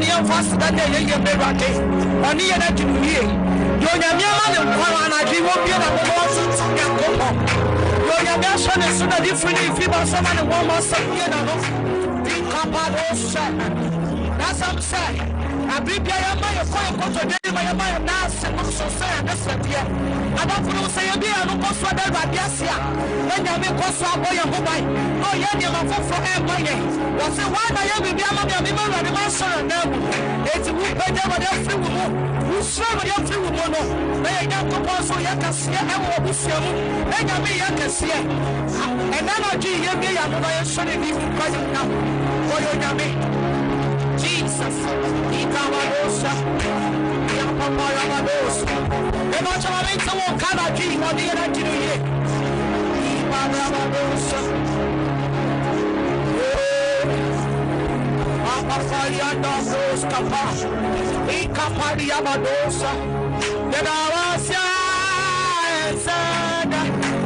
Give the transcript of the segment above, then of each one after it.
the fast that day, you may rate. Only that you hear. You're a man of Quran, I won't be able to get up. You're a man is so different if you want someone and one more something. That's what I'm saying. I prepare my phone to day my mass and so say that's a dear. I don't know say a beer no cost for that Radiasia. When you make us for boy and boy. Oh, yeah, you're for everybody. Was it why I am with your mother and the master and them? It's a week by them with their free woman. Who serve with your free woman? They don't propose so you can see and what we see. Then you may you can see. And then I'll give you a mobile son if you can now. For your yummy. Jesus, Ikawadosa, Yapaparabadosa. The much of it to walk out of King or the other to you. Iparabadosa. Apapariados Kapa, Ikapariabadosa. The Dawasia and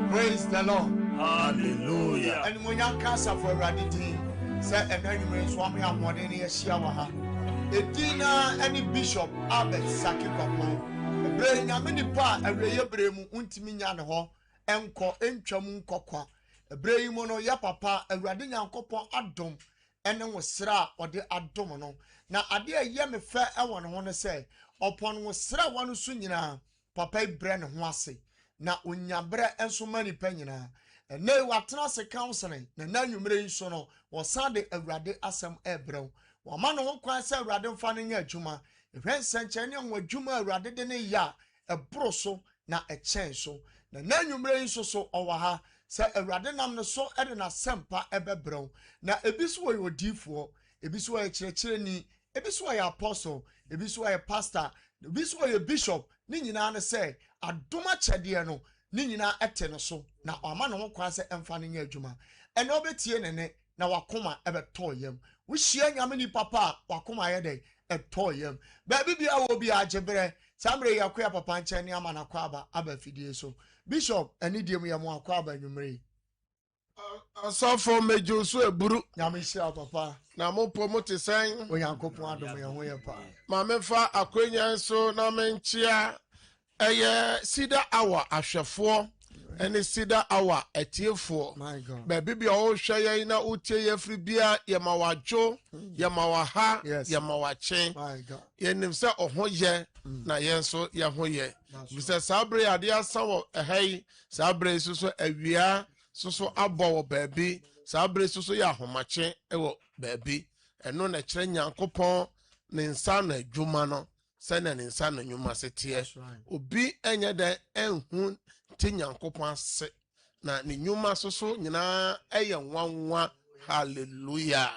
Praise the Lord. Hallelujah. And when you cancer for radity, say and then you may swami a more than a shiawaha. Edina any bishop Albert Saki Papa. Brain Yamini Pa, a ray bremu untimian ho, enco enchamun coqua. A brain mono ya papa, a radinian copo adom, and then was sra or the adomino. Now, I dear yammy fair, I want to say, upon was sra one sunina, papa brand wasi. Na unyabre enso mani penyina ene watena se counseling na nanwumre nso no wo sade awurade asem ebrɛw wo ma no ho kwan se awurade mfa no nya adwuma ehwen senche ne ho adwuma awurade de ne ya ebro so na echen so na nanwumre nso so owa se awurade nam no so ede na sempa ebebrɛw na ebiso wo yodifo ebiso wo kyerɛkyerɛni ebiso wo apostle ebiso wo pastor ebiso wo bishop ni nyina ne se adoma kyɛdeɛ no ni nyina ɛte no so na ɔma no ho kwa sɛ ɛmfa no nya adwuma ɛna obetie nene na wakoma ɛbɛtɔ yam wo hyia nyame ni papa wakoma yɛ dɛ ɛtɔ yam baabi bia wo bia agyebrɛ samre yakoya papa nkyɛn ne ama na kwaba aba fidie so bishop ɛni die mu yɛ mo akwaba nwumre Asafo mejo so eburu nyame hyia papa na mopo mote sɛn onyankopɔn adom yɛ ho yɛ pa ma mefa akwanya so na menkyia eye sida awa ahwefo ene sida awa etiefo my god baby bia o hweye na utie ye firi bia ye mawajo ye mawaha ye mawache my god ye nim se ohoye na ye so ye hoye bisa sabre ade asawo ehei sabre so awia so abo baby sabre so ye ahomache ewo baby eno na kire nyankopon ne nsa na adwuma no sene ne nsa na nyuma setie obi enye de enhu ti nyankopon ase na ne nyuma so nyina eye nwanwa hallelujah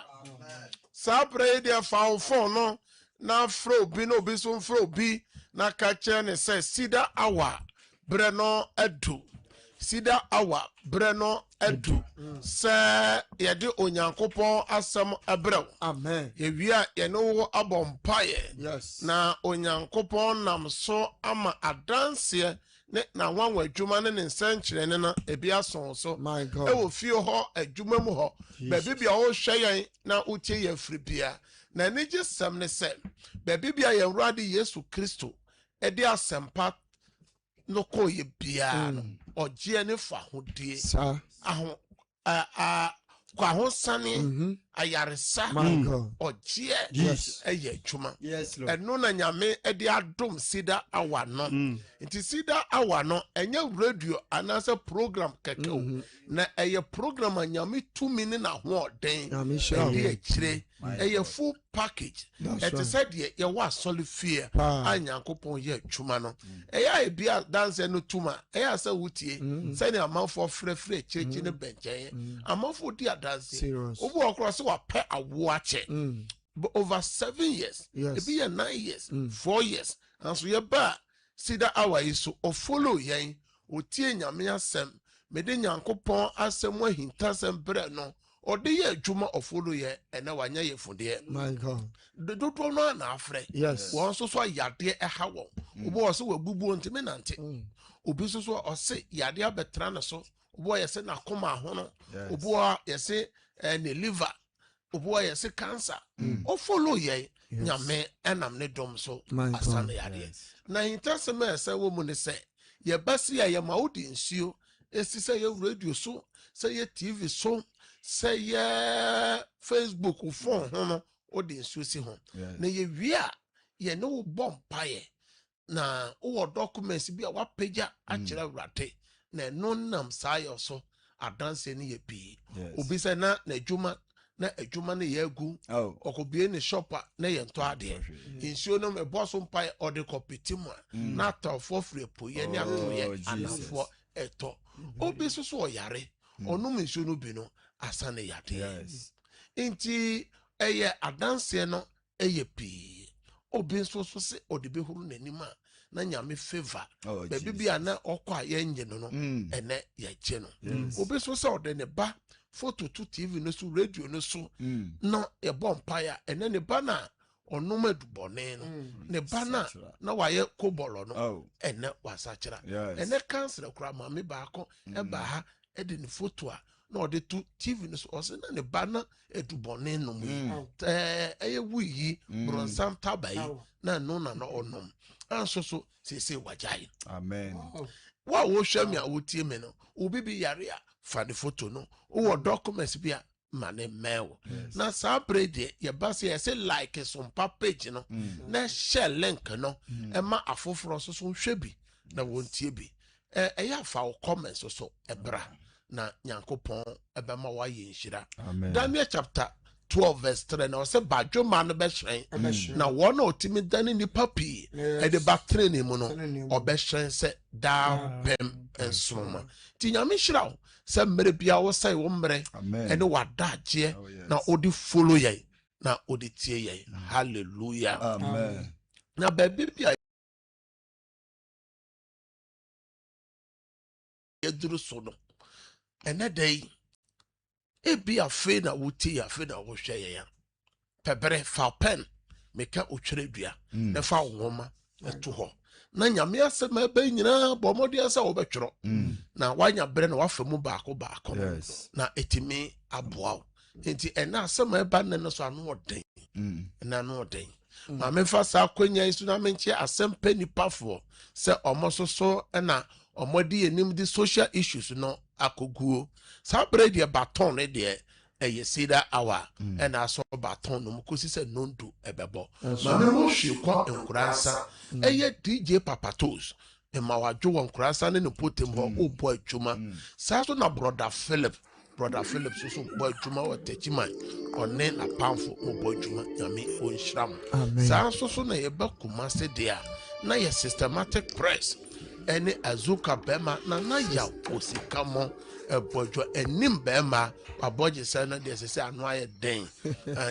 sabre de fawo no na fro bi no obi so fro bi na ka che ne se sida awa bre no adu sida awa bre no edu se yede onyankopon asem ebrew amen yewia ye no abompaye yes na onyankopon nam so ama adanse ne na wanwa adwuma ne nsenkyere ne na ebi ason so my god e wo fie ho adwuma mu ho baabi bia wo hwe yen na utie ye fribia na nige sem ne se baabi bia ye wrade Yesu Kristo e de asempa no ko ye bia no ogie ne fa hodie sa ahụ kwa ho sane ayaresa ogie eye adwuma yes lord eno na nyame ede adom sida awa no nti sida awa no enye radio anasa program keke na eye program nyame tumi ne na ho oden ede akire a full package. It is said ye was solid fear. I nyankopon ye chumano. A be a dancer no tuma. A say wutie. Send a mouth for free church in a bench. A mouth for dear dancing. Over across a pair of watch it. But over 7 years, it be a 9 years, 4 years, and so you're back. See that hour is so or follow ye, or tea yamia sem, medin yankopon as some way he tas and bread no, or the year juma or follow ye, and now I know for the my God. The doctor no na afraid. Yes, once so yadia a how, was so a bubu and timinante. Ubiso or say yadia betrana so, boy, I said na coma hono, boy, I say, and the liver. Boy, I say cancer. O follow ye, nyame enam ne dom so asane yade. Na intaseme say woman say, ye basi ya maudi nsuo, esi say ye radio so, say ye TV so, say ye Facebook or phone hono, o di nsuo si ho. Na ye wia, ye no bomb paye. Na o documents bi a wa pagya akira wrate. Na no nam say so adanse ne ye bi. Obi say na juma na adwuma na yagu okobie ne shopa na yento ade insuo no me boss mpai ode kopitimu na tafo free poye ne atoye anafo eto obi so oyare onum insuo no bi no asane yade inti eye adanse no eye pi obi so se ode be huru nanima na nyame favor baby bia na okwa ye nje no ene ye che no obi so se ode ne ba photo to TV no so radio no so no e bompire ene ne bana onuma dubone no ne bana na waye kobolo no ene wasachira ene cancer kura mame ba ko e ba ha e de ne photo a na ode to TV no so o se na ne bana edubone no mu eye wuyi bronsam tabai na no na no onom anso so se wajai amen wa wo hwam ya wotie me no obi bi yare a fa the photo no wo documents bi a mane mail na sa brede ye base ye say like some page no na share link no e ma afoforo so hwe bi na wontie bi ya fa wo comments so ebra na nyankopon ebema wa ye nhira Daniel chapter 12 verse 3 na say badwo man be hwen na wo na otimi dane ni papi e de batre ni mu no obehwen se da pem ensoma ti nyame hira wo se mere bia wo sai wo mere ene wadaje na odi follow ye na odi tie ye hallelujah amen na baby bia yeduru so no ene dai ebi afe na wuti afe na wo hwe ye ya pebre fa pen meka otwere dua na fa nwoma eto ho na nyame asema ba nyina bomodi asa wo betwero na wanya bre na wafamu baako na etimi aboa enti ena asema ba ne no so anu oden na no oden ma me fa sa kwanya isu na menche asempa nipafo se omososo na omodi enim di social issues no akoguo sa brede baton ne de eye sida awa ena so baton no mkosi se nondu ebebo ma me mo hwe kwa enkuransa eye DJ Papatos e ma wajo enkuransa ne potem ho obo adwuma sa so na brother Philip so boy adwuma o techiman one na pamfo obo adwuma nyame onhyiram sa so na ye bakuma se dia na ye systematic press ene azuka bema na ya osikamo ebojo enim bema aboje se na de se anu aye den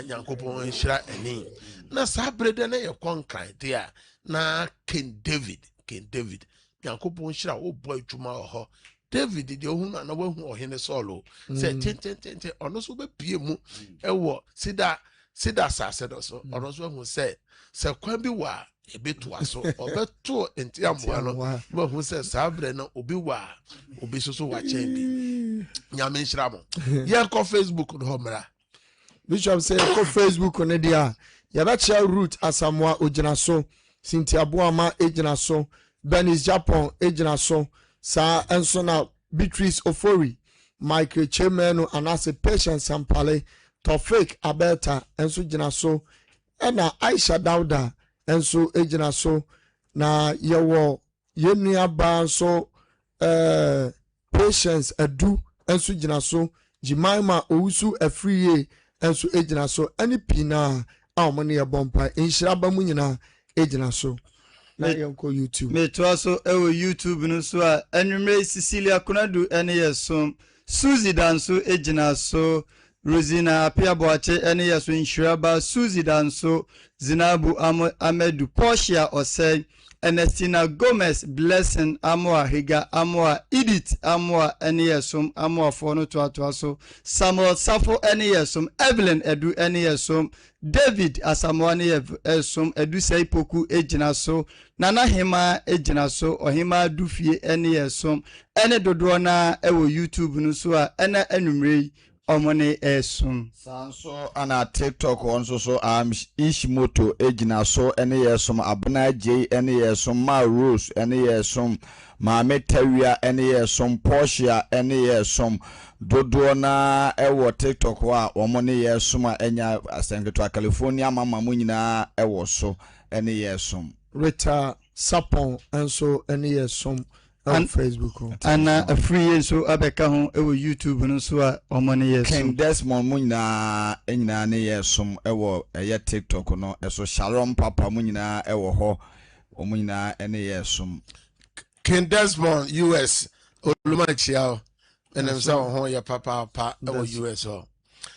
nyankopon nhira eni na sabrede na ye konkran dia na King David nyankopon nhira obo adwuma ho David de ohun na wahu ohene Saul se tententente ono so be pie mu ewo sida sase do so ono so hu se kwan bi wa ebetu aso obeto enti amboa no wahu se sabre na obi wa obi so wa chen bi nyame nhira mo ye ko Facebook no homra Bishop say ko Facebook ne dia ya ba cha root asamwa ogina so Cynthia Boama ejina so Benis Japan ejina so sa enso na Beatrice Ofori Michael Chemeno anase Patience Sampale Tofik Abelta enso jina so ena Aisha Dauda enso ejina so na yewo yenua ba so Patience Adu enso jina so Jimaima Owusu Afriye enso ejina so ani pina a omo ne ye bompa enhira ba mu nyina ejina so na yenko YouTube me to so YouTube no so a enwumre Cecilia Konadu ene yesom Suzy Danso ejina so Rosina Apiaboache ene yeso Nshiraba Suzy Danso Zinabu Amedu Portia Osei Ernestina Gomez Blessing Amoa Higa Amoa Edith Amoa ene yesom Amoa fono to so Samuel Safo ene yesom Evelyn Edu ene yesom David Asamoa ne yesom Edu Seipoku ejina so Nana Hema ejina so Ohima Dufie ene yesom ene dodo na ewo YouTube no so a ene enumre omone esum sanso ana TikTok onso so Ishimoto ejina so ene yesom Abna J ene yesom Ma Rose ene yesom Mame Tawia ene yesom Portia ene yesom dodo na ewo TikTok wa omone yesom enya asenketo California mama mu nyina ewo so ene yesom Rita Sapon enso ene yesom on Facebook ana a free so abeka ho ewo YouTube no so a omone yesom King Desmond mu nyina enyina ne yesom ewo eye TikTok no eso Shalom Papa mu nyina ewo ho omu nyina ene yesom King Desmond US Olumachiao enem sa ho ya papa ewo US ho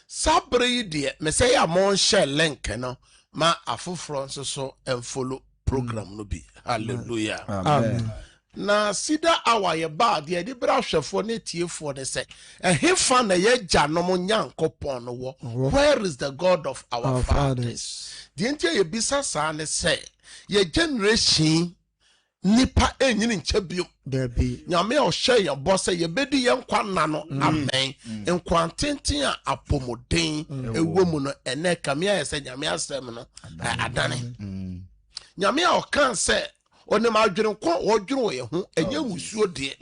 sabre yi de me say ya mon share link no ma afoforo so enfollow program no bi hallelujah amen na sida awa ye ba de de bra hwefo ne tiefo ne se ehefa na ye janom nyankopon no wo where is the God of our fathers the entia ye bisa sa ne se ye generation nipa enyini nchebio there be nyame o hye ye bo se ye bedi ye nkwa na no amen nkwa tenten a apomoden ewo mu no ene kamia ye se nyame asem no adane nyame o kan se one ma adwene ko wodwene ye ho enye musuo de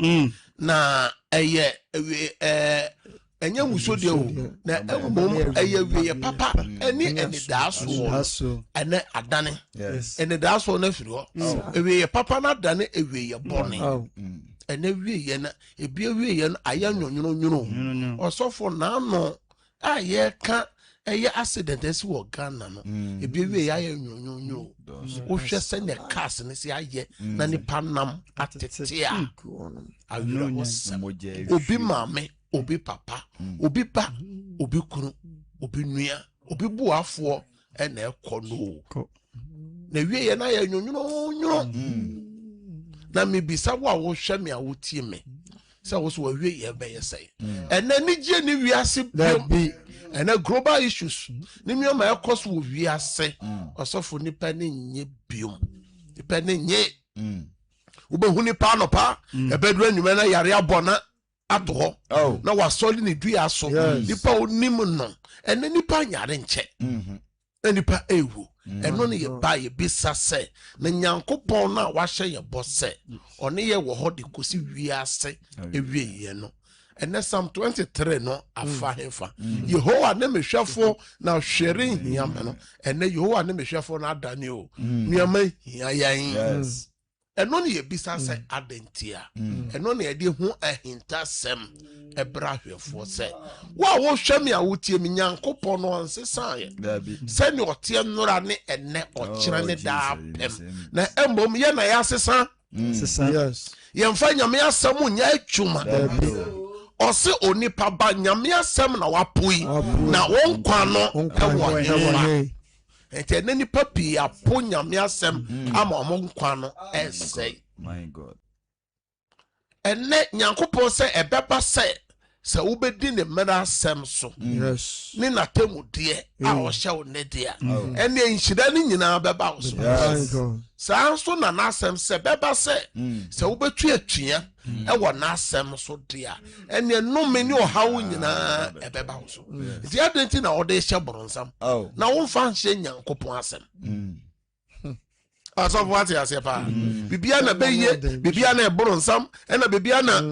na eye enye musuo de o na embom eye wie papa eni daso ene adane ene daso na firi ho ewie papa na adane ewie bone ene wie na ebie wie na aya nwonwonwonwo osofo na no aye ka eye accident esi wo Ghana no ebie wie ya nwonwonwo o hwe se ne cars ne se aye na ni panam atete a awira wo obi mame obi papa obi ba obi kunu obi nua obi buafo ena ekono na wie ye na ya nwonwonwo na mebisa wo a wo hwe me a wo tie me se wo so wie ye be ye sei ena ni gye ni wiase bi ena global issues ni mi o ma ekoso wo wiase osofo nipa ni nye biom nipa ni nye ubehu nipa no pa ebedu anwuma na yare abona ato na wasoli ni dua so nipa onim no ena nipa nyare nche nipa ewu eno ne ye ba ye bisa se na nyankopon na wahye ye bose one ye wo hodi kosi wiase ewie ye no ene Psalm 23 no afa hefa Yehowa ne mehwefo na hwere hia me no ene Yehowa ne mehwefo na adane o niama hia yan eno ne ye bisa se adentia eno ne ye de hu ahinta sem ebra hwefo se wa wo hwame a wotie mi nyankopon no ansesa ye se ne otie nnora ne ene okira ne da pem na embom ye na ya sesa yes ye mfa nyame asam nya atwuma ose onipa ba nyame asem na wapoi na wonkwa no ewo hewa ente ne nipa pi apo nyame asem ama omonkwa no esei my God ene nyankopon se ebeba se ubedi ne mera asem so yes ni natemude a o hye wo ne dia ene enhyira ni nyina beba so sanso na nasem se beba se ubetu atua ewo nasem so dia ene nome ni ohawo nyina ebeba so di adenti na ode hye boronsam na wo fa hye nyankopon asem aso what ya se pa bibia na beye bibia na eboronsam ena bibia na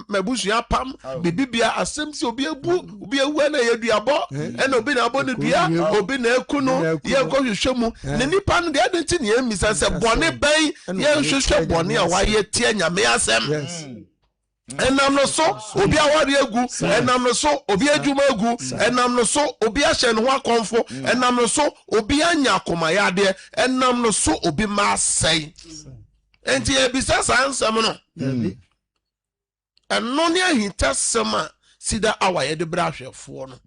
mabusu apam bibia asem si obi ewu na ye duabo ena obi na abo ne dua obi na ekuno ye ko hwehwemu ne nipa no de adenti ne emisa se bone ban ye hwehwe bone a waye tie nyame asem enam no so obi awari egu enam no so obi adwuma egu enam no so obi ahye ne ho akonfo enam no so obi anya akomayade enam no so obi ma asai enti ebisa sansam no eno ne ahintasem a sida awaye de brahwefo no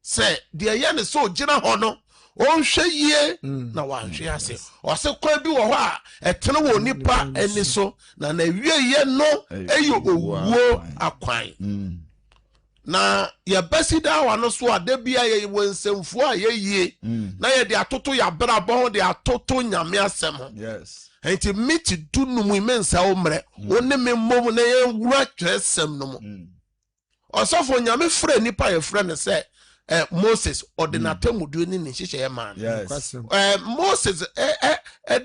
se de ye ne so gina ho no onhwe yie na wanhwe ase ose kwa bi wo ho a etene wo nipa eni so na wieye no eyo owuo akwan na ya basida wa no so ade bia ye wonsemfo a ye yie na ye de atoto ya brabo ho de atoto nyame asem yes enti miti dunu mu imensa omre one me mom na ye wura twesem no mo osofo nyame frɛ nipa ye frɛ ne sɛ Moses ordinate mudu ni ni hihye man yes Moses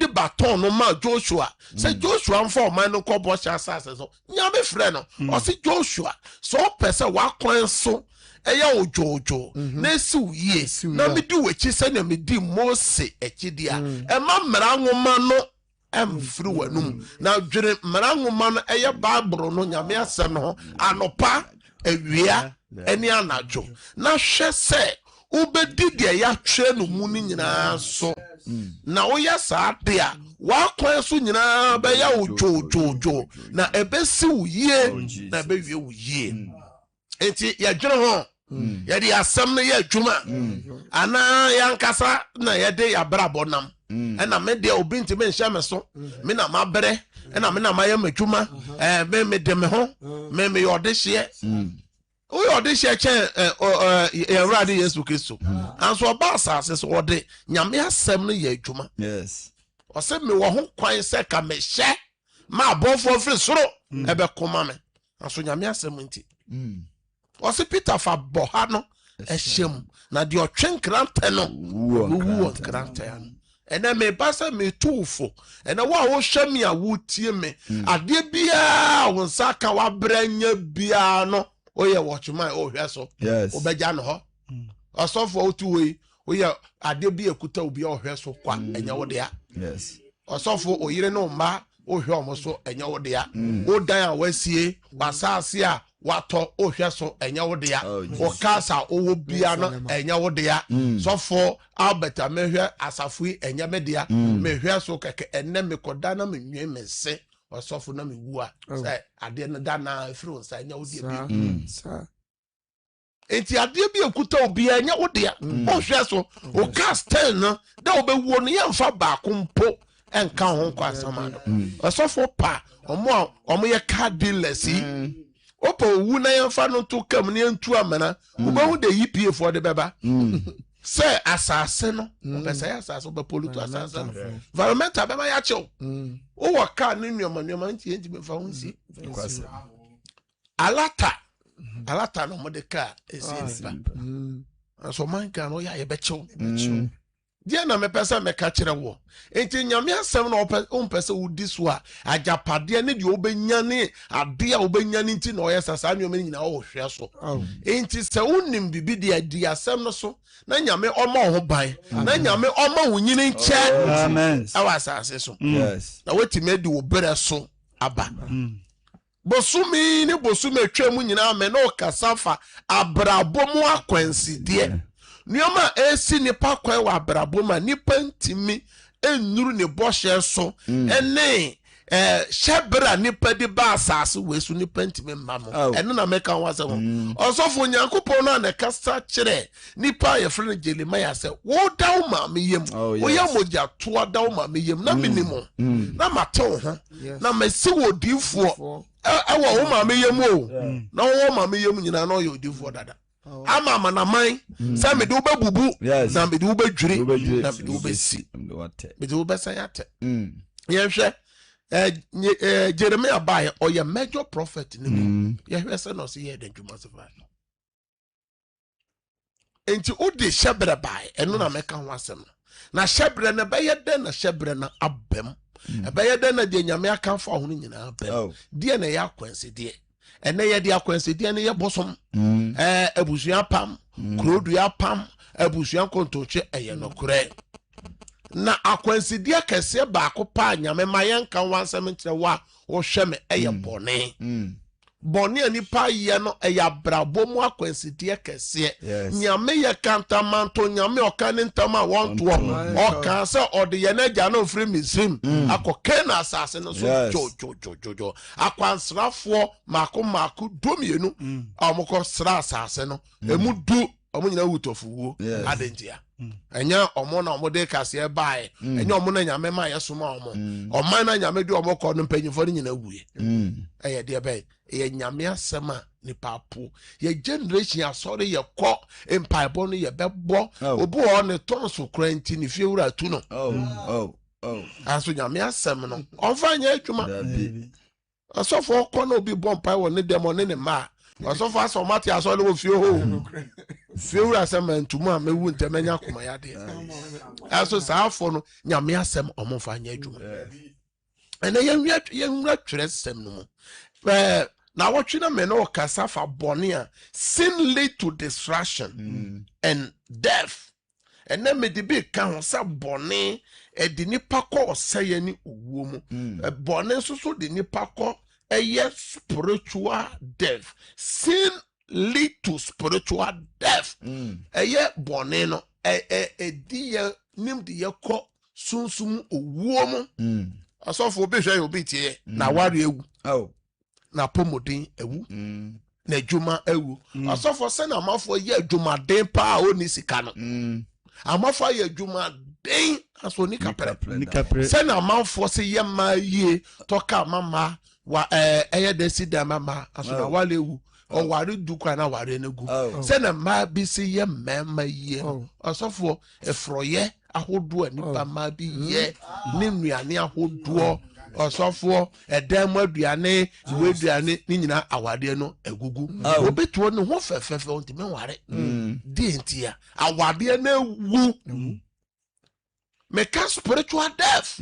de baton no ma Joshua say Joshua mfa man no ko bo sha sase so nyame frɛ no o se Joshua so pese wa kwan so eya ojojo na si uye na me di wechi se na me di Mose echidia e ma mra nwoma no emfiri wanum na dwere mra nwoma no eye Bible no nyame asem no anopa awia eni anajo na hwe se ubedi de ya twe no mu ni nyina so na woya saa de a wa kwan so nyina be ya ojojojo na ebesi uye na be wie uye enti ya dwere ho ya di asem no ya adwuma ana ya nkasa na ya de ya brabo nam ena me de obi nti me nhya me so me na mabere ena me na maye madwuma me de me ho me yode hye we odishe chen Ewrade Yesu Kristo anso oba asase so ode nyame asem no ye adwuma yes o se me wo ho kwan se ka me hye ma abofo firi soro ebe koma me anso nyame asem nti o se Peter fa boha no ehyem na de otwen krante no wo krante no ena me pasa me tuufo ena wo hwe me a wo tie me ade bia wo nsaka wa branya bia no oye watchman ohwe so obeja no ho osofo otuwe oye ade bi ekuta obi ohwe so kwa enya wo de ya yes osofo oyire no mba ohwe omo so enya wo de ya odan a wasie wasase a wato ohwe so enya wo de ya okasa owo bia no enya wo de ya sofo Albert amehwe asafui enya me de ya mehwe so keke enne mekoda na menwe mense osofo na mewua say ade no da na afiro nsa nya wodi bi sa enti ade bi ekuta obi anya wodi a ohwe so o cast no da obewuo no yemfa ba kompo enka ho kwa asama no osofo pa omo ye car dealers opa owu na yemfa no to kam ne ntu amana obehu de yipa for de beba say asase no obesa ya asase obepolutu asase no environmental bema ya chew o waka ni nyoma nti me fa hunsi alata no modeka esi nipa so man kan no ya ye be chew dia na me pesa me ka kire wo enti nyame asem na o pesa udi so a ajapade ne de obenya ne ade a obenya ne nti na o yesasa nyoma nyina o hwe so enti se unim bibi de adi asem no so na nyame omo ho ban na nyame omo wo nyine nche amen awasase so yes na weti me de wo bere so aba bosumi ni bosumi atwam nyina me na o kasafa abrabo mu akwansi de nioma esi nipa kwan wa abrabo ma nipa ntimi enuru ne bohye so ene shebra nipa di ba asase wesu nipa ntimi mamo ene na meka wase ho osofo nyankopon na na kasa kire nipa ye frene Jeremiah se wo daw ma me yem wo ye moja to daw ma me yem na minimo na matew ho na mesi wo difuo ewo wo ma me yem o na wo ma me yem nyina na o ye difuo dada ama na man say me do bebubu na me do bedwiri na me do besi me do besayate ye hwe Jeremiah by or your major prophet ni ye hwe say no say ye den dwuma so fa enti o de shebre by eno na meka ho asem na shebre na be ye den na shebre na abem e be ye den na de nyame aka fa ho nyina abem de na ya kwanse de ene ye de akwanse de ne ye bosom abusua pam krodua pam abusua kontoche eye no kure na akwanse de kese ba ko pa nyame mayenka wansam kire wa wo hwe me eye bone bɔne a nipa yɛ no ɛyɛ abrabɔ mu akwansideɛ kɛseɛ nyame yɛ kantamanto nyame ɔka ne ntam a wɔntoɔ ɔka sɛ ɔde yɛn agya no mfiri Misrim akɔ Kana asase no so dwojojojojo akwansrafoɔ maako dumienu a ɔmokɔ sra asase no emu du ɔmo nyina wutɔfuwo adentia ɛnyɛ ɔmo na ɔmo de kaseɛ bae ɛnyɛ ɔmo na nyame ma yɛ soma ɔmo ɔman na nyame de ɔmo kɔ no mpanyimfo no nyina wuye ɛyɛ deɛ bɛyɛ ɛyɛ nyame asɛm a nipa po yɛ generation asɔre yɛ kɔ mpaebɔ no yɛ bɛbɔ obi wɔ ne tɔn so kora nti ne fie wura tu no aso nyame asɛm no ɔmfa nyɛ adwuma asɔfo kɔ na obi bɔ mpae wɔ ne dɛm ɔne ne mma asɔfo asɔ mate asɔre wɔ fie ho fie wura asɛm ntumu a mewu ntɛmɛnya koma yadeɛ aso saafo no nyame asɛm ɔmfa nyɛ adwuma ɛna yɛnwura twerɛ sɛm no mu na wɔtwe na me no kasa fa bɔne a sin lead to destruction and death ɛna me de bi ka ho sɛ bɔne ɛde nipa kɔ ɔsɛyɛ ne owuo mu bɔne nso so de nipa kɔ ɛyɛ spiritual death. Sin lead to spiritual death. Ɛyɛ bɔne no ɛdi yɛ nim de yɛ kɔ sunsum owuo mu asɔfo obi hwɛ obi tie na ware ewu na pomodin ewu na adwuma ewu asɔfo sɛ na amafo yɛ adwumaden pa a oni sika no amafo yɛ adwumaden aso ni kapre sɛ na amafo se yɛ ma yie tɔka mama wa ɛyɛ de si da mama aso na wale ewu ɔware du kwa na ware na gu sɛ na ma bi se yɛ mɛma yie asɔfo efroyɛ ahodoɔ nipa ma bi yɛ ne nnuane ahodoɔ ɔsɔfoɔ ɛdan mu aduane iwe aduane ne nyina awadeɛ no agugu obetuo ne ho fɛfɛfɛ ntimi nware di ntia awadeɛ na wu meka spiritual death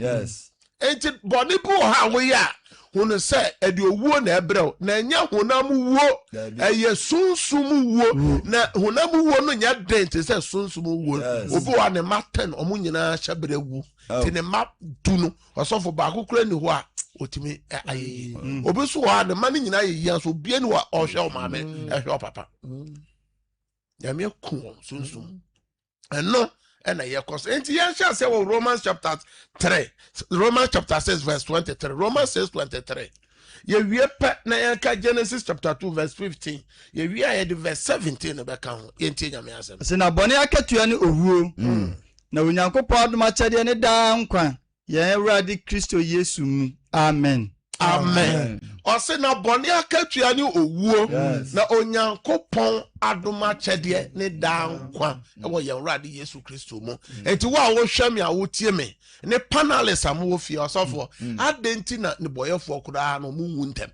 enti bɔne bi wɔ ha woyɛ a hunu sɛ ɛde owuo na ɛbrɛw na ɛnyɛ honam wuo ɛyɛ sunsum wuo na honam wuo no nyɛ den te sɛ sunsum wuo obi wa ne ma 10 ɔmo nyinaa hyɛ brɛ wu te ne ma du no ɔsɔfo baako kura ni hɔ a otimi ayɛ obi so wɔ ne ma ne nyinaa yɛ yia so bie ni wa ɔhwɛ ɔmaame ɛhwɛ ɔpapa nyame ku sunsum ɛno ɛna yɛ kɔs enti yɛn hyɛ sɛ wɔ Romans chapter 3 Romans chapter 6 verse 23 Romans 6:23 yɛwie pɛ na yɛnka Genesis chapter 2 verse 15 yɛwie a yɛde verse 17 no bɛka ho yɛntie nyame asɛm sɛ na bɔne akatua ne owuo na Onyankopɔn adom akyɛdeɛ ne daa nkwa yɛn Awurade Kristo Yesu mu amen ɔse na bɔne akatua ne owuo na Onyankopɔn adom akyɛdeɛ ne daa nkwa ɛwɔ yɛn Awurade Yesu Kristo mu enti wo a wohwɛ me a wotie me ne panelists a mo fie ɔsɔfo adenti na ne bɔyɛfoɔ koraa no mu wu ntɛm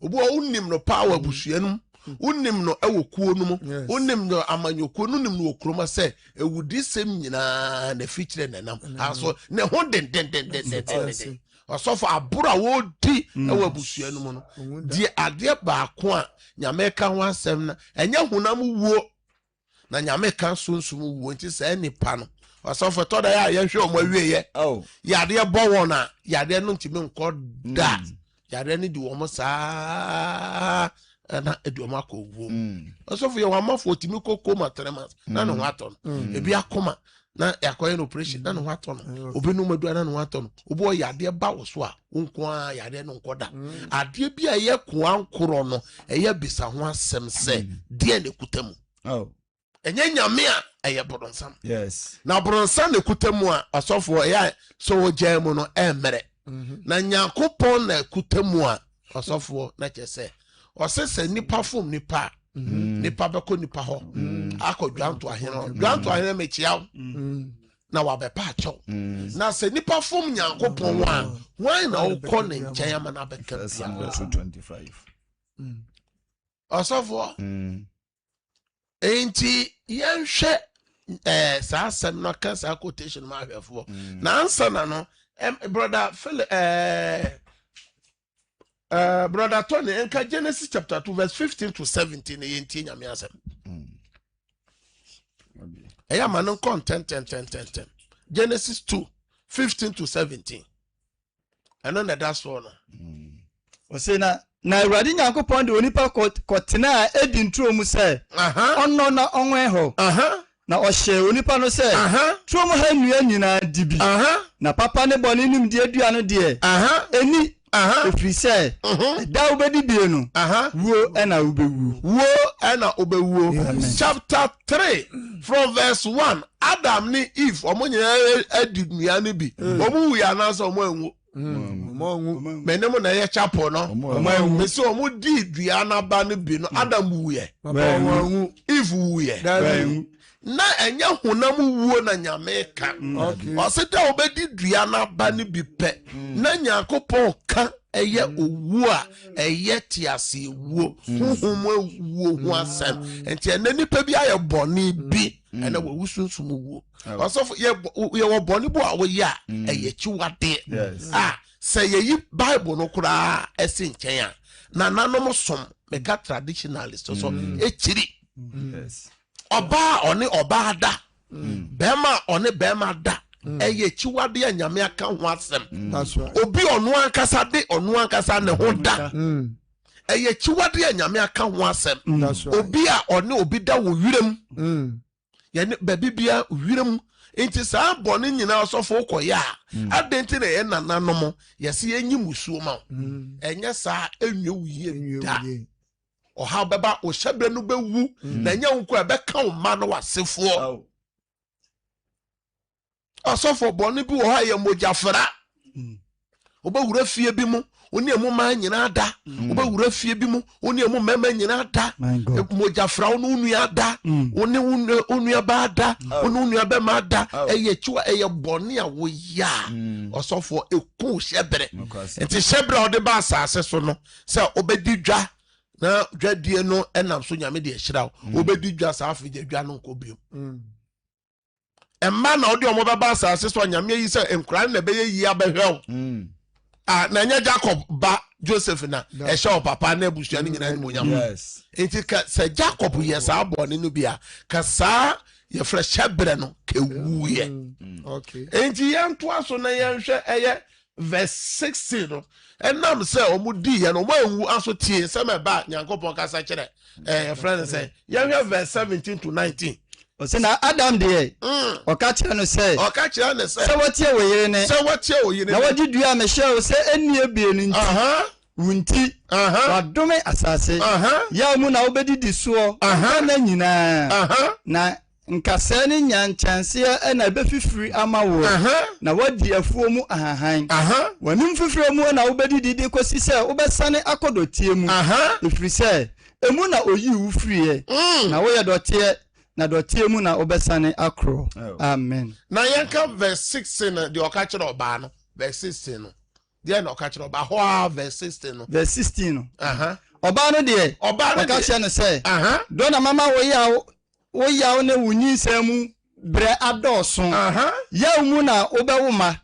obi a wonim no power busuanum wonim no ɛwɔ kuo no mu wonim no amanyokuo no nim no okroma sɛ ewudi sem nyinaa na fikyire nanam aso ne ho den ɔsɔfo abura wodi ɛwɔ abusua no mu no die adeɛ baako a nyame ka ho asɛm na ɛnyɛ honam wuo na nyame ka sunsum wuo nti sɛ nipa no ɔsɔfo tɔda yɛ yɛhwɛ ɔmo awieyɛ yadeɛ bɔ wɔn a yadeɛ no ntimi nkɔ da yadeɛ no di wɔn saa na eduomo akɔwuo ɔsɔfo yɛ wɔn amafo timi kɔkɔ ma 3 months na ne ho atɔ no ebi akoma na yakɔyɛ no operation na ne ho atɔ no obi no madua na ne ho atɔ no obi ɔ yadeɛ ba wo so a wonko a yadeɛ no nkɔ da adeɛ bi a yɛ koa nkorɔ no ɛyɛ bisa ho asɛm sɛ deɛ ne kuta mu ɛnyɛ nyame a ɛyɛ boronsam na boronsam ne kuta mu a ɔsɔfo ɛyɛ so wogyaa mu no ɛmmerɛ na Nyankopɔn na kuta mu a ɔsɔfo na kyɛ sɛ ɔsɛ sɛ nipa fom nipa nipa bɛkɔ nipa hɔ akɔ dwanto ahene mekyia na wabɛpa akyɛw na sɛ nipa fom Nyankopɔn a wan na wokɔ ne nkyɛn ama na bɛka 25 ɔsɔfo enti yɛnhwɛ saa asɛm no ka saa quotation ma ahwɛfoɔ na ansa na no brother brother Tony enka Genesis chapter 2 verse 15 to 17 yentie nyame asɛm eya manon content 10 Genesis 2 15 to 17 ɛno na da so no ɔse na na Awurade Nyankopɔn de onipa kɔtena edi nturo mu sɛ ɔno na ɔnwɛn hɔ na ɔhyɛ onipa no sɛ turo mu ha nnua nyinaa dibi na papa ne bɔne nim de adua no deɛ eni efiri sɛ da wobɛdi bie no wuo ɛna wobɛwuo chapter 3 from verse 1 Adam ni Eve ɔmo nyinaa adi nnua no bi ɔmo wuya anaasɛ ɔmo anwu menem na ɛyɛ chapel no mesi ɔmo di dua n'aba no bi no Adam wuyɛ Eve wuyɛ na ɛnyɛ honam wuo na nyame ka ɔse da obedi dua n'aba no bi pɛ na Nyankopɔn ka ɛyɛ owu a ɛyɛ tiase wuo honhom wuo ho asɛm enti ɛna nipa bi ayɛ bɔne bi ɛna wawu sunsum wuo ɔsɔfo yɛ wɔ bɔne bo a wɔyɛ a ɛyɛ kyiwade sɛ yɛyi Bible no koraa ɛsi nkyɛn a na nanom som mega traditionalist so ekyiri ɔbaa ɔne ɔbaa da bɛrima ɔne bɛrima da ɛyɛ kyiwade a nyame aka ho asɛm obi ɔno ankasa de ɔno ankasa ne ho da ɛyɛ kyiwade a nyame aka ho asɛm obi a ɔne obi da wɔ wiram yɛne baabi bia wiram nti saa bɔne nyinaa ɔsɔfo kɔyɛ a adɛnti na ɛyɛ nananom yɛse yɛnyi musuo ma ɛnyɛ saa enwie wuye da ɔha bɛba ɔhyɛbrɛ no bɛwu na ɛnyɛ wo kɔ ɛbɛka wo ma no wasefoɔ ɔsɔfo bɔne bi wɔ hɔ yɛ mogyafra wobɛwura fie bi mu wone emu ma nyina da wobɛwura fie bi mu wone emu mɛma nyina da mogyafra wo no nua da wone onua ba da wone onua bɛma da ɛyɛ kyiwa ɛyɛ bɔne a woyɛ ɔsɔfo ɛku hyɛbrɛ nti hyɛbrɛ a ɔde ba asase so no sɛ wobɛdi dwa na dwadie no ɛnam so nyame de ɛhyira wo wobɛdi dwa saa afei dwa no nkɔ biom ɛma na ɔde ɔmo bɛba asase so nyame yi sɛ nkura na ɛbɛyɛ yi abɛhwɛ wo na nyɛ Jacob ba Joseph na ɛhyɛ wo papa na abusua no nyinaa nimonyam nti ka sɛ Jacob yɛ saa bɔne no bi a ka saa yɛfrɛ hyɛbrɛ no kɛwuyɛ nti yɛntoa so na yɛnhwɛ ɛyɛ verse 16 no ɛnam sɛ ɔmo di yɛ no ɔmo anwu aso tie sɛ mɛba Nyankopɔn kasa kyerɛ yɛfrɛ no sɛ yɛhwɛ verse 17 to 19 na Adam deɛ ɔka kyerɛ no sɛ sɛ wɔtie wo yere ne na wɔgye dua a mehyɛ wo sɛ ɛnnie bienu nti wo nti wadome asase yaw mu na wobɛdidi soɔ na nyinaa na nkasɛɛ ne nyankyɛnseɛ ɛna ɛbɛfifiri ama wo na wadi afuo mu ahahan w'anim fifiri mu na wobɛdidi de kɔsi sɛ wobɛsane akɔ dɔteɛ mu ɛfiri sɛ emu na oyii wo firiɛ na woyɛ dɔteɛ na dɔteɛ mu na obɛsane akro amen na yɛnka verse 16 no deɛ ɔka kyerɛ ɔbaa no verse 16 no deɛ na ɔka kyerɛ ɔbaa hɔ a verse 16 no verse 16 no ɔbaa no deɛ ɔka kyerɛ no sɛ dɔ na mama woyaw ne wo nyinsɛn mu brɛ adɔɔso yaw mu na wobɛwo ma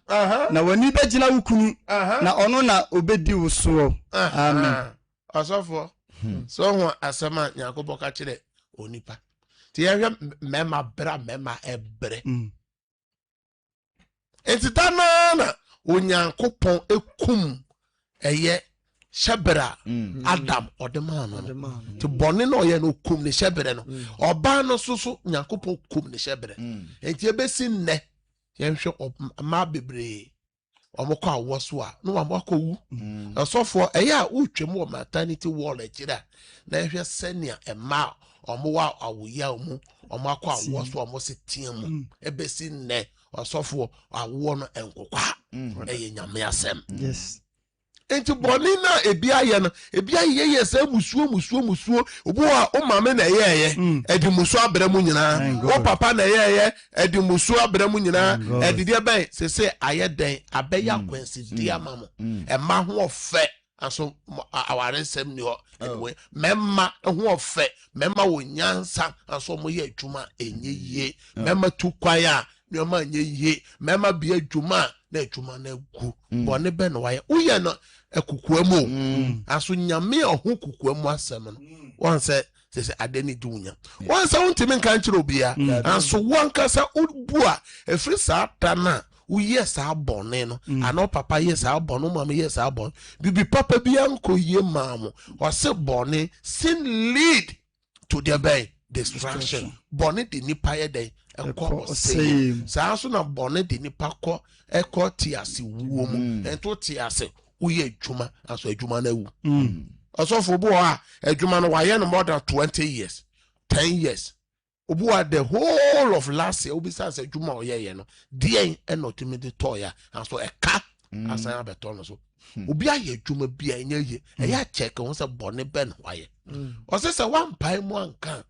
na w'ani bɛgyina wo kunu na ɔno na obɛdi wo soɔ amen ɔsɔfoɔ sɛ ɔho asɛm a Nyankopɔn ka kyerɛ onipa ti yɛhwɛ mɛma bra mɛma ɛbrɛ enti na Onyankopɔn ekum ɛyɛ hyɛbrɛ Adam ɔde maa no ti bɔne na ɔyɛ no kum ne hyɛbrɛ no ɔbaa no so Nyankopɔn kum ne hyɛbrɛ enti ebesi nnɛ yɛhwɛ ɔma bebree ɔmo kɔ awɔ so a no ɔmo akɔ wu ɔsɔfoɔ ɛyɛ a wotwam wɔ maternity wall akyira na yɛhwɛ sɛnea ɛma ɔmo wa awoya mu ɔmo akɔ awɔ so ɔmo se tia mu ebesi nnɛ ɔsɔfoɔ awɔ no ɛnkokwa ɛyɛ nyame asɛm enti bɔne na ebi ayɛ no ebi ayɛ sɛ musuo obo a o maame na ɛyɛ ɛdi musuo abrɛ mu nyinaa o papa na ɛyɛ ɛdi musuo abrɛ mu nyinaa ɛdi deɛ bɛn sese ayɛ dɛn abɛyɛ akwansi di ama mo ɛma ho ɔfɛ aso aware nsɛm ni hɔ anyway mɛma ho ɔfɛ mɛma wɔ nyansa aso mo yɛ adwuma enye yie mɛma tu kwan a nneɛma enye yie mɛma bi adwuma na adwuma na gu bɔne bɛ na wayɛ woyɛ no ekukuamu aso nyame ɔho kukuamu asɛm no wɔn sɛ adeni dunya wɔn sɛ wontimi nka nkyerɛ obia aso wɔn kasa obu a efiri saa ta na yes I born no ano papa yes I born no mama yes I born bibi papa bi anko ye maamo or say born sin lead to their bay destruction born the nipa ye dey enko say saa so na born the nipa ko eko tiase wuo mu ento tiase uye adwuma aso adwuma na wu osofo bo a adwuma no waye no more than 20 years 10 years obu at the whole of last year obi say adwuma oyeye no dey enotimi toya aso eka asan abeto no so obi aye adwuma bia enya ye eya check won say born ben waye o say one pai mu anka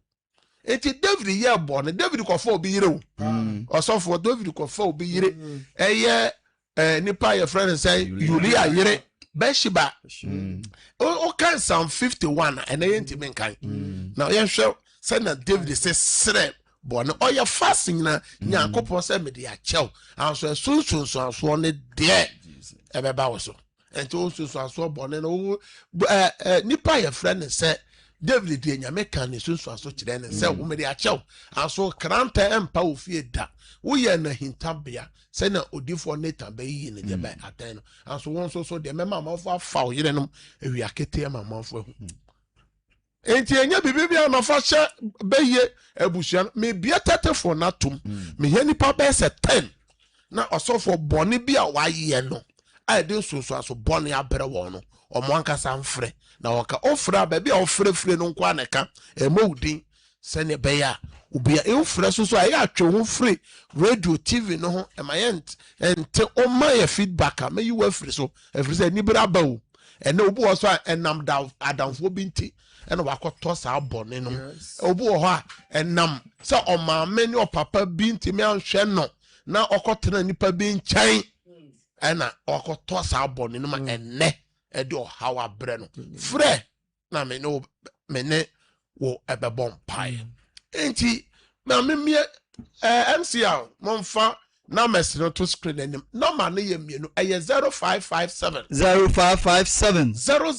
eti David ye born David ko fa obi yire o osofo David ko fa obi yire eye nipa ye friend say Uriah yire Bathsheba o kan Psalm 51 and enti kan now ye hwe say na David say sre born o ye fasting na Nyankopon say me de achew anso sunsun so ne de ebeba wo so enti o sunsun so born no nipa ye friend say David de nyame kan ne sunsun so kire ne say wo me de achew anso kranta empa ofie da wo ye na hintabia say na odifo Nathan be yi ne je ba aten no anso won so de mema amafo afa o yire no ewi akete amafo hu enti enya bibibia no fa hye be ye abusuan me bia tetefo na tum me he nipa be se 10 na osofo bone bia wa ye no a de sunsun aso bone abere wo no omo ankasa mfre na woka ofra ba bia ofrefre no nkwa neka emodin se ne be ya ubia ofra so aye atwe ho free radio TV no ho emayent ente o my feedback am you afri so afri se ni bra ba o ene obu wo so enam da adamfo binti ene wakoto sa bone no obu wo ho a enam se o maame ni o papa binti me anhwe no na okotena nipa bi nkyai ena okoto sa bone no ma enne e do hawa bre no frɛ na me no me ne wo ebebon pai enti na me MCL monfa na mesino to screen enim number ne ye mienu eye 0557 0557 000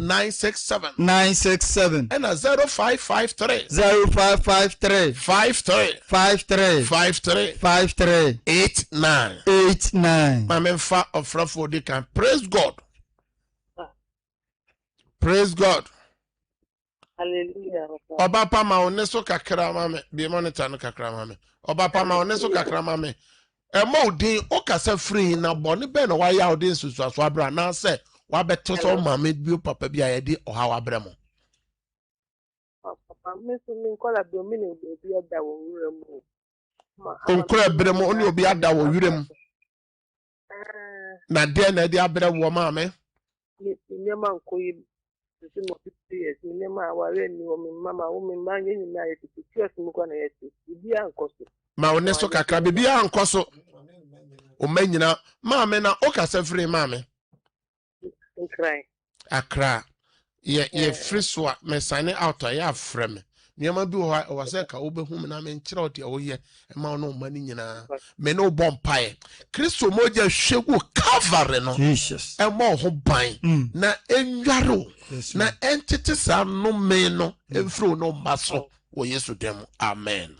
967 and 0553 53 89 my memfa of Rafodi can praise God. Hallelujah. Oba pa ma oneso kakra mame bi monitor no kakra mame oba pa ma oneso kakra mame emo odin o kasa free na bone be na wa ya odin susu aso abra na se wa beto so mame bi papa bi ayede oha wa abra mo papa me so me kola bi o me ne obi ada wo wura mu onkura abra mo oni obi ada wo wura mu na de na de abra wo mame ni nyama nkoyi sisi mo 50 years ni nyama aware ni o me mama o me manje ni na yeti tios mu kwa na yeti bi ankoso ma oneso kakra bi ankoso o manyina mame na o kasa free mame nkrai akra ye free so me sign out ya frame niam bi o say ka obehum na me nkyere o de o ye ma no mani nyina me no bompae Kristo moja hwegu Calvary no Jesus e mo ho ban na enwaro na entity sa no me no emfro no maso wo Yesu dem amen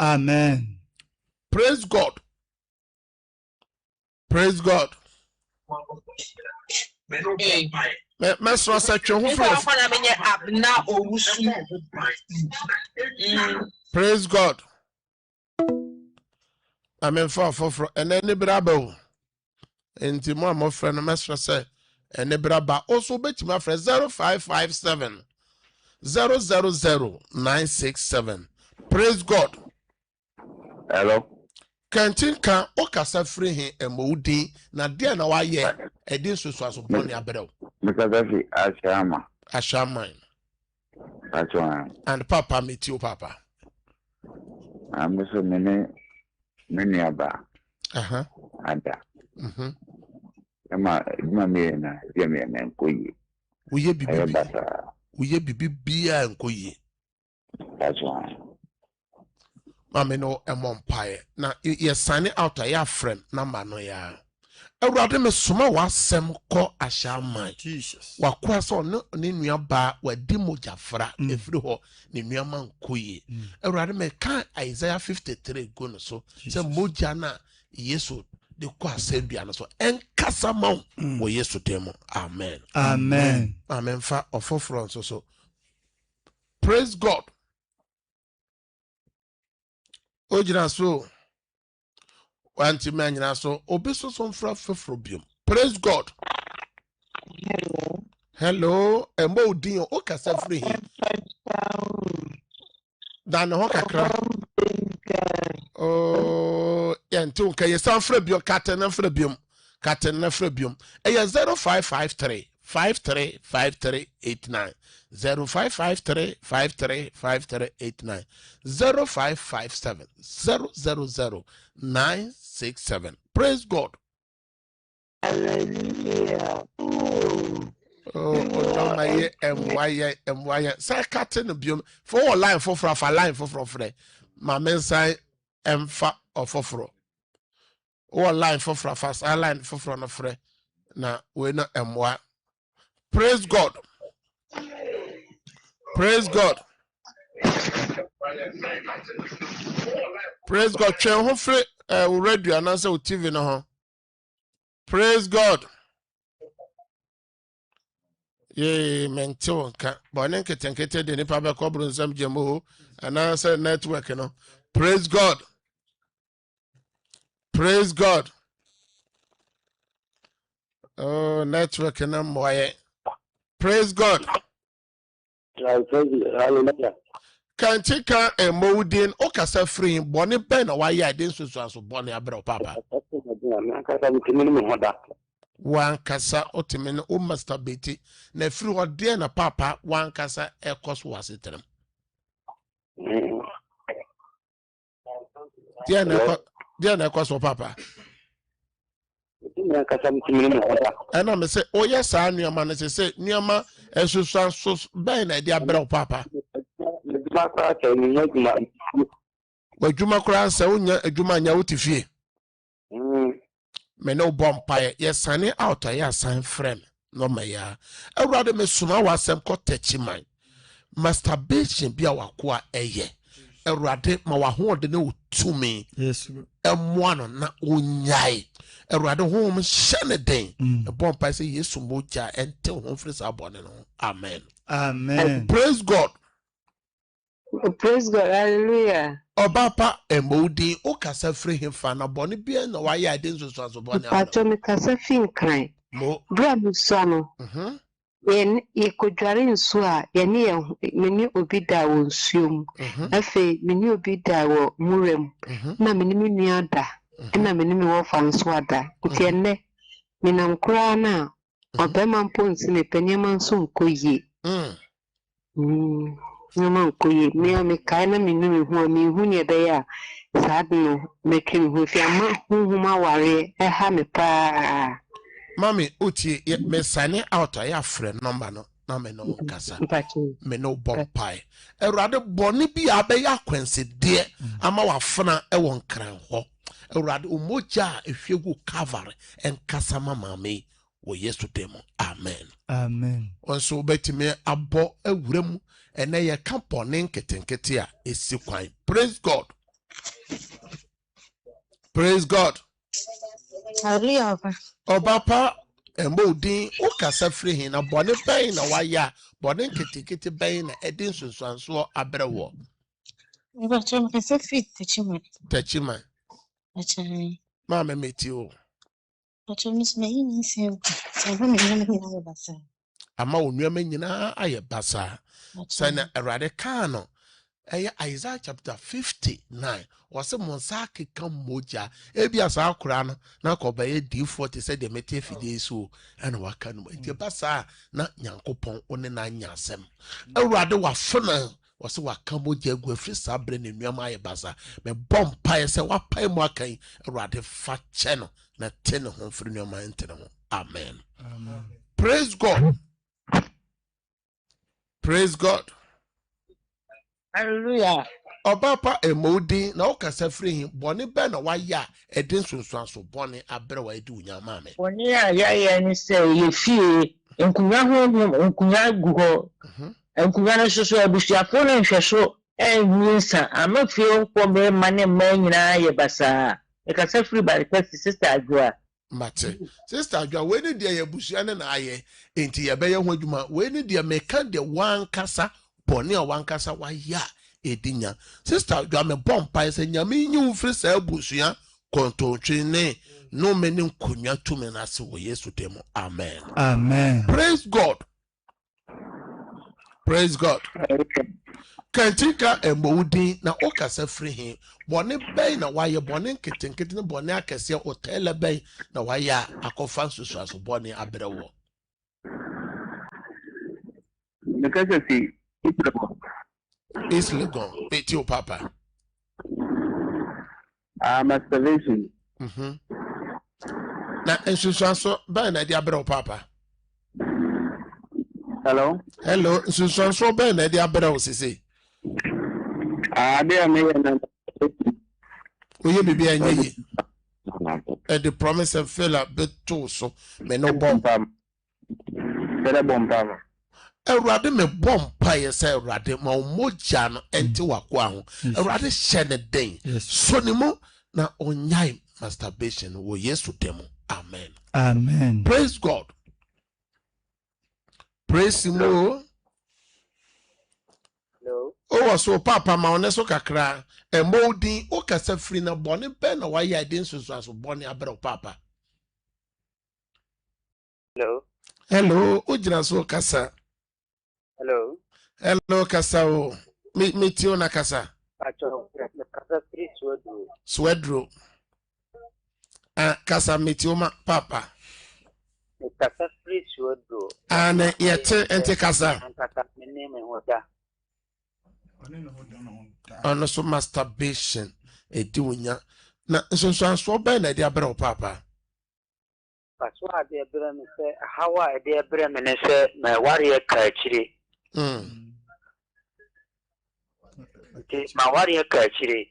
praise God me so say twe ho free praise God amen for and any brabo enti mo amofra no me so say any braba also betima frɛ 0557 000 praise God. Hello. Kantinka okasa free hin emodin na de na wa ye edin soso aso boni abrew. Mr. Dafi Ashama. And papa meet you papa. I'm so many aba. Ada. Ema me na me nkoyi. Uye bibi bia nkoyi. That's why. Mame no empire. Na ye sign out ya friend number no ya. Awurade me soma wasɛm kɔ ahyɛaman Jesus. wakoa sɛ ɔne ne nuabaa wadi mogyafra ɛfiri hɔ ne nuama nkɔyie Awurade me ka Isaiah 53 go no so sɛ mogya no a Yesu de kɔ asɛnnua no so ɛnkasa ma wo wɔ Yesu din mu amen amen fa ɔfoforɔ nso so praise God ogyina so wanti manyina so obi so mfra fefro biom praise God hello embo din o kasa free dan ho kakra oh yente o kay san fra biom katen na fra biom e 0553 535389 0553535389 0557 000 praise God. Hallelujah. Oh, my MY. Say, Captain Bium for line for line for free. My men say, Fa or for or line for fast, I line for front of free. Now, we're not MY. Praise God. Praise God. Praise God. Chen free radio and answer TV no. Praise God. Yay, mental ka bonen ketenkete de nipa be ko bronsam jemo and answer network no. Praise God. Praise God. Oh, network na moye. Praise God. Hallelujah. Can take a modin o kasa free boni ben na wa ya den so boni abro papa. Wan kasa otimene o masturbate na free ho de na papa wan kasa ekoso wasetrem. Dia na ekoso papa. Ana me say o yes a nuama na say nuama esusu so ben na dia abro papa. Wadwuma kura sɛ wonya adwuma nya wotifie me no bompae yesane out ya san frame no maya awurade me soma wasɛm kɔ tachiman masturbation bia wakoa ɛyɛ awurade ma wahode ne wotumi Yes. ɛmoa no na onyae awurade honhom hyɛ ne den bompae sɛ Yesu mogya ɛnte ho mfiri sa bɔne no amen praise God. Praise God. Hallelujah. Obapa emodi o kasa free him fa na boni bia na wa ya den so so boni Pato me kasa fin kran. Mo Bra mi so no. Yen ye kodware nsu a ye ne me ni obi da wo nsuom. Afi me ni obi da wo murem. Na me ni me nua da. Na me ni me wo fa nso ada. Nti enne me nam kura na obema mpo nsi ne panyama nso nkoyie. Nyama nkoyie me me kai na me nu me hu ne be ya sad no make me hu fi ama huhuma ware e ha me pa. Mami uti me sane out ya friend number no na me no kasa me no bompai Ewurade boni bi abeya kwense de ama wafana e won kran ho Ewurade umoja ehwegu cover enkasa mama me wo Yesu demo amen onso betime abo awuram ene ye kampone nketenkete a esi kwan praise God. Praise God. Hallelujah. Obapa emodin o kasa free hin na bone ben na waya bone nketekete ben na edin sunsuanso abrewo. Eba chama kasa fit Tachiman. Achai. Mama meti o. Acho misme yin sem. Sabo me na me basa. Ama onuama nyina aye basa. Sana erade kan no. Isaiah chapter 59 was a monsaki come moja ebia sa akura no na ko baye D40 said the mete fide so and waka no e basa na nyankopon one na nyasem awurade wafona was waka moja gu afri sabre ne nuama aye basa me bompa se wapai mu akan awurade fa che no na te ne ho fri nuama ntene ho amen praise God. Praise God. Hallelujah. Obapa emodi na okasa free boni be na waya edin sunsuanso boni abre wa edu nyama me. Boni ya ni say ye fie enkunya ho enkunya gu ho. Enkunya no so abusuafo no nhweso enwinsa amafie nko me mane man nyina ye basa. E kasa free by the sister Adwa. Mate. Sister Adwa we ni dia ye busua ne na aye enti ye be ye ho adwuma we ni dia meka de wan kasa boni a wan kasa waya edinya. Sister Adwa me bompa se nyame nyi mfiri sa abusua kontontwe ne no many nkunya tumi na se wo Yesu demo. Amen. Amen. Praise God. Praise God. Kantika emodi na okasa free him. Boni bay na waye boni nkete ne boni akese hotel bay na waye akofa nsusu boni abrewo. Because see It's Legon. Peti o papa. Masturbation. Na nsusu bay na di abrewo papa. Hello. Hello, nsusu bay na di abrewo sisi. They are me and Oye bibi anye yi. The promise and fail a bit too so me no bomb. Erade me bomb pie say erade ma omoja no enti wakwa ho. Erade hye ne den. So ni mo na onyai masturbation wo Yesu demo. Amen. Amen. Praise God. Praise him. Hello. Oh, so papa ma oneso kakra emodi o kasa free na boni be na wa ya den so boni abere papa. Hello, o jira so kasa. Hello kasa o. Me ti ona kasa. Kasa free Swedro. Kasa me ti oma papa. Kasa free swedro. Ane yete ente kasa. Kasa me name hoda. Ono so masturbation edi unya na nso be na di abere papa. Paso ade abere me se hawa ade abere me ne se na ware ka akire. Ma ware ka akire.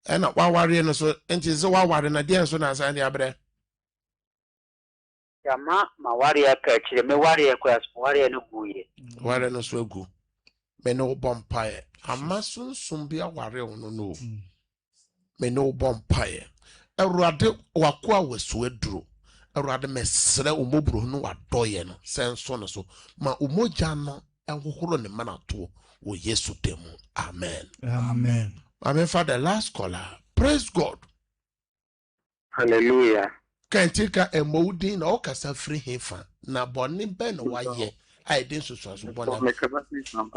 Na wa ware no so enti ze wa ware na dia nso na san di abere. Yama ma ware ka akire me ware ko as ware no guye. Ware no so egu. Me no bompaye amasunsun bia ware ono no me no bompaye Awurade wakoa wasu aduro Awurade mesre omobro no wadoye no senso no so ma omoja no enhohoro ne manato wo Yesu demo. Amen. Amen. Amen. For the last caller, praise God. Hallelujah. Kantika emodi na okasa free hefa na boni be no waye I didn't so boni Me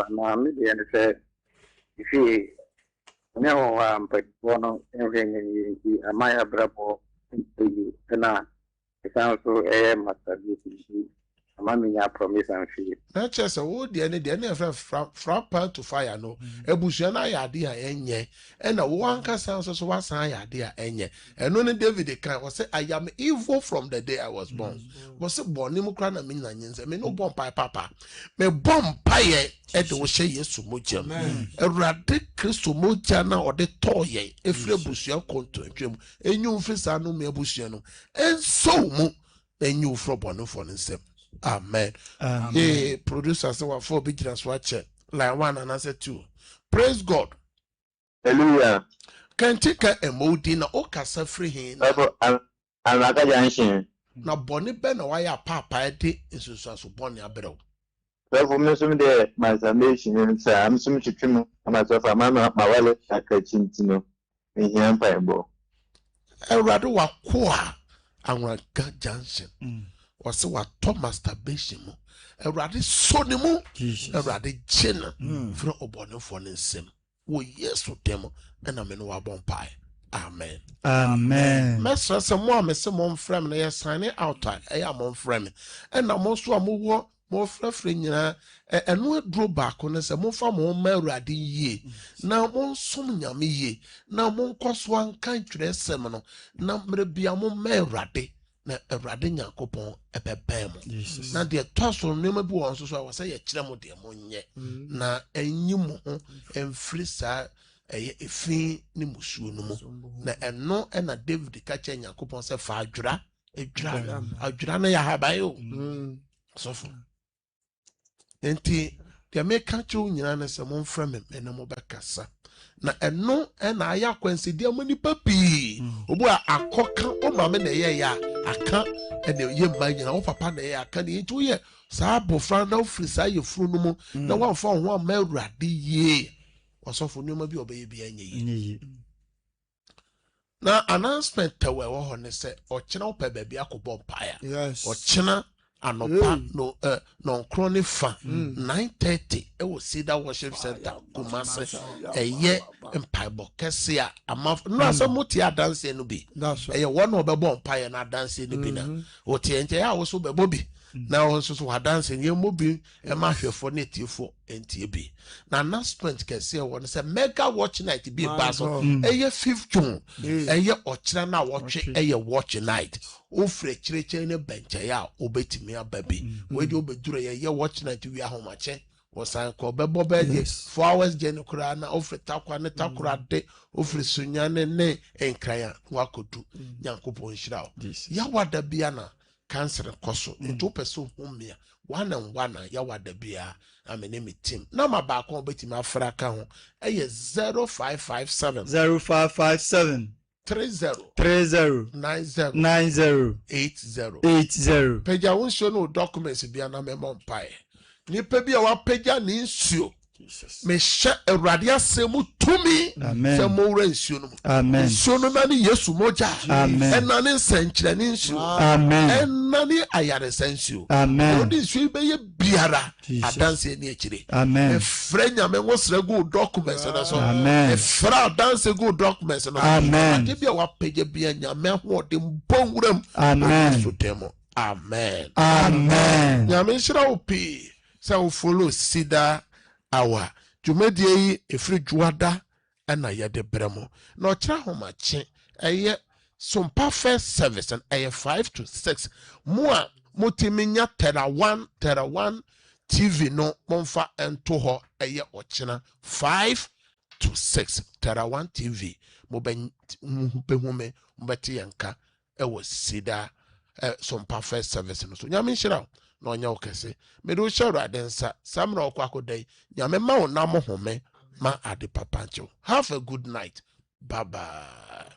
na me dey say if you no but one everything amaya brabo na so masturbation amami ya promise and fee na chese wo de ne frappa to fire no ebusua na ya de a enye na wo ankasa so wasan ya de a enye eno ne David kan was say I am evil from the day I was born was say born mu kra na me nyanyense me no bomb papa me bomb paye e de wo hye Yesu mojam Awurade Kristo moja na ode toye efre busua konto atwem enyu mfisa no me abusua no enso mu enyu fro bonu for nsem. Amen. Yeah, producers say what for big watch like 1 and 2. Praise God. Hallelujah. Can take a emodi na okasa free hin. Anaka junction. Na boni be na why papa de nsusu so boni abero. Therefore, me some de masturbation and say I'm some chicken myself mama my wallet akachintino. Me here paibo. Erado wakoa Anaka junction. Was what top masturbation mo. Erade soni mo. Erade chena. From obonu for nsem. Wo Yesu demo. Ena me no wabompai. Amen. Amen. Mesra se mo amese mo mfrem na ye sign out ya mo mfrem. Ena mo so amowo mo frefre nyina eno aduro baako ne se mo fa mo ma Awurade yie. Na mo nsom nyame yie. Na mo nkoso anka ntwere sem no. Na mre bia mo ma Awurade. na Awurade Nyankopɔn ɛbɛbɛn mo na deɛ tɔso nneɛma bi wɔ nso so a wɔsɛ yɛkyerɛ mo deɛ monyɛ na ɛnyi mo ho ɛmfiri saa ɛyɛ efi ne musuo no mu na ɛno ɛna David ka kyerɛ Nyankopɔn sɛ fa adwira no yɛ ahaban o sɔfo nti deɛ meka kyerɛ wo nyinaa no sɛ momfrɛ me na mobɛkasa na ɛno ɛna ayɛ akwansideɛ ma nipa pii obu a akɔka o maame na ɛyɛ ya aka ɛna yɛ mma nyina wo papa na ɛyɛ aka ne nti woyɛ saa abɔfra na wofiri saa yɛfuru no mu na woamfa wo ho amma Awurade yie ɔsɔfo nneɛma bi ɔbɛyɛ bi anyɛ yie na announcement tɛwɔ ɛwɔ hɔ ne sɛ ɔkyena wopɛ baabi akɔbɔ mpaeɛ ɔkyena anopa no nkron ne fa 9:30 ɛwɔ Cedar Worship Center Kumase ɛyɛ mpaebɔ kɛse a ama no asɛ mote adanse no bi ɛyɛ wɔn na ɔbɛbɔ mpaeɛ na adanse no bi na wote nkyɛ a wo so bɛbɔ bi na wo nso so adanse yɛ mo bi ɛma hwɛfo ne tiefo entie bi na announcement kɛse ɛwɔ no sɛ mega watch night bi ba so ɛyɛ 5th June ɛyɛ ɔkyerɛ na wɔtwe ɛyɛ watch night ofre kyerɛkyerɛ ne bɛnkyɛ a obetimi aba bi wedi obeduro yɛ watch night wi ahomakyɛ wɔsan kɔ bɛbɔ bɛde 4 hours journey kura na ofre takwa ne takura de ofre sunya ne enkraya wakodu Nyankopɔn hyira wo yawada bia na cancer koso nto peso homia one and one yawada bia amene me team na ma ba ko obetimi afra ka ho ɛyɛ 0557 30 90 80 pagya wo nsuo no documents bia na memo mpae nipa bi a wapagya ne nsuo me hyɛ Awurade asɛm tumi sɛ mowura nsuo no mu nsuo no na ne Yesu mogya ɛna ne nsɛnkyerɛ ne nsuo ɛna ne ayaresa nsuo ɔde nsuo bɛyɛ biara adanse ne akyire ɛfrɛ Nyame ngo srɛ go documents no so ɛfrɛ adanse go documents no ade bi a wapagya bia Nyame ahoɔde mbɔnwuram so demo amen Nyame nhyira wo pii sɛ wo follow Cedar awa dwumadie yi efiri dwuada na yɛde brɛmo na ɔkyerɛ homakye ɛyɛ sompa first service and ɛyɛ 5 to 6 mo a motiminya tera 1 TV no momfa ento hɔ ɛyɛ ɔkyena 5 to 6 tera 1 TV mo behume mbɛte yanka ɛwɔ Cedar sompa first service no so Nyame nhyira na onye okese medo shoro adensa samra okwa kodai nyame ma wo na mo home ma ade papa ncho have a good night bye bye.